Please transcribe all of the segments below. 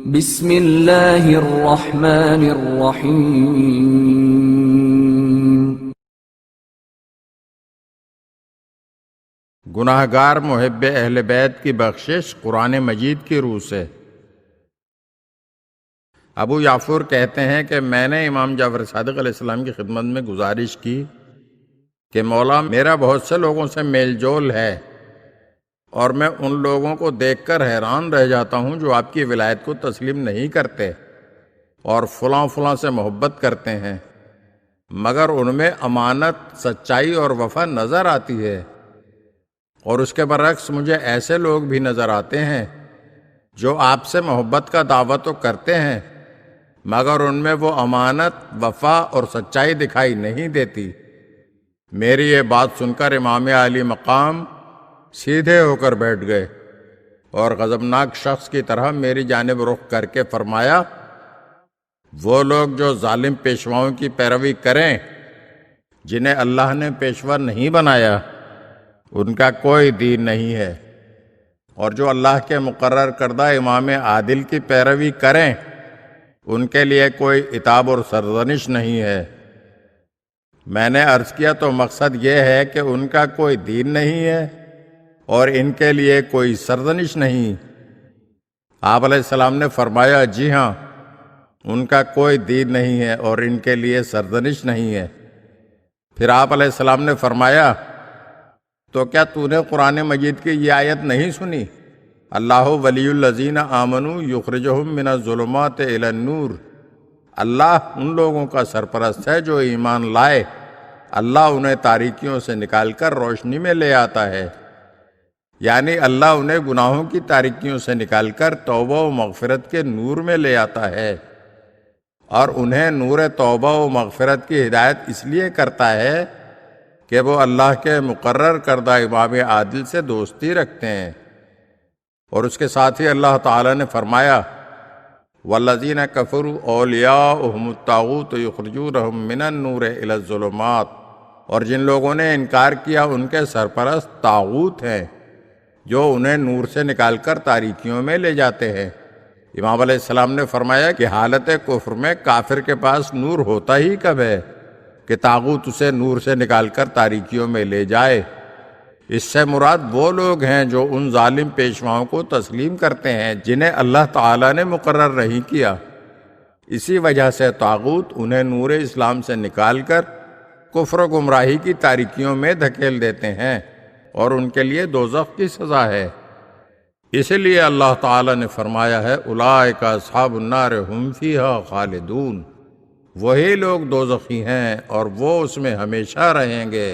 بسم اللہ الرحمن الرحیم۔ گناہگار محب اہل بیت کی بخشش قرآن مجید کی روح سے۔ ابو یعفور کہتے ہیں کہ میں نے امام جعفر صادق علیہ السلام کی خدمت میں گزارش کی کہ مولا، میرا بہت سے لوگوں سے میل جول ہے اور میں ان لوگوں کو دیکھ کر حیران رہ جاتا ہوں جو آپ کی ولایت کو تسلیم نہیں کرتے اور فلاں فلاں سے محبت کرتے ہیں، مگر ان میں امانت، سچائی اور وفا نظر آتی ہے، اور اس کے برعکس مجھے ایسے لوگ بھی نظر آتے ہیں جو آپ سے محبت کا دعویٰ تو کرتے ہیں مگر ان میں وہ امانت، وفا اور سچائی دکھائی نہیں دیتی۔ میری یہ بات سن کر امام عالی مقام سیدھے ہو کر بیٹھ گئے اور غضبناک شخص کی طرح میری جانب رخ کر کے فرمایا، وہ لوگ جو ظالم پیشواؤں کی پیروی کریں جنہیں اللہ نے پیشوا نہیں بنایا، ان کا کوئی دین نہیں ہے، اور جو اللہ کے مقرر کردہ امام عادل کی پیروی کریں ان کے لیے کوئی عتاب اور سرزنش نہیں ہے۔ میں نے عرض کیا تو مقصد یہ ہے کہ ان کا کوئی دین نہیں ہے اور ان کے لیے کوئی سرزنش نہیں۔ آپ علیہ السلام نے فرمایا، جی ہاں، ان کا کوئی دین نہیں ہے اور ان کے لیے سرزنش نہیں ہے۔ پھر آپ علیہ السلام نے فرمایا، تو کیا تو نے قرآن مجید کی یہ آیت نہیں سنی؟ اللہ ولی الذین آمنوا یخرجہم من الظلمات الی النور۔ اللہ ان لوگوں کا سرپرست ہے جو ایمان لائے، اللہ انہیں تاریکیوں سے نکال کر روشنی میں لے آتا ہے، یعنی اللہ انہیں گناہوں کی تاریکیوں سے نکال کر توبہ و مغفرت کے نور میں لے آتا ہے، اور انہیں نور توبہ و مغفرت کی ہدایت اس لیے کرتا ہے کہ وہ اللہ کے مقرر کردہ امام عادل سے دوستی رکھتے ہیں۔ اور اس کے ساتھ ہی اللہ تعالیٰ نے فرمایا، والذین کفروا اولیاؤہم الطاغوت یخرجونہم من النور الی الظلمات، اور جن لوگوں نے انکار کیا ان کے سرپرست طاغوت ہیں جو انہیں نور سے نکال کر تاریکیوں میں لے جاتے ہیں۔ امام علیہ السلام نے فرمایا کہ حالت کفر میں کافر کے پاس نور ہوتا ہی کب ہے کہ طاغوت اسے نور سے نکال کر تاریکیوں میں لے جائے۔ اس سے مراد وہ لوگ ہیں جو ان ظالم پیشواؤں کو تسلیم کرتے ہیں جنہیں اللہ تعالیٰ نے مقرر نہیں کیا۔ اسی وجہ سے طاغوت انہیں نور اسلام سے نکال کر کفر و گمراہی کی تاریکیوں میں دھکیل دیتے ہیں اور ان کے لیے دوزخ کی سزا ہے۔ اسی لیے اللہ تعالیٰ نے فرمایا ہے، اولئک اصحاب النار ھم فیھا خالدون، وہی لوگ دوزخی ہیں اور وہ اس میں ہمیشہ رہیں گے،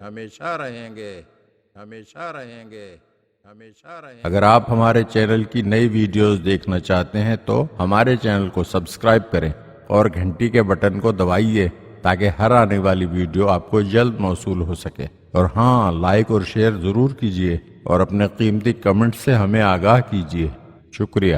ہمیشہ رہیں گے، ہمیشہ رہیں گے، ہمیشہ رہیں گے۔ اگر آپ ہمارے چینل کی نئی ویڈیوز دیکھنا چاہتے ہیں تو ہمارے چینل کو سبسکرائب کریں اور گھنٹی کے بٹن کو دبائیے تاکہ ہر آنے والی ویڈیو آپ کو جلد موصول ہو سکے۔ اور ہاں، لائک اور شیئر ضرور کیجیے اور اپنے قیمتی کمنٹ سے ہمیں آگاہ کیجیے۔ شکریہ۔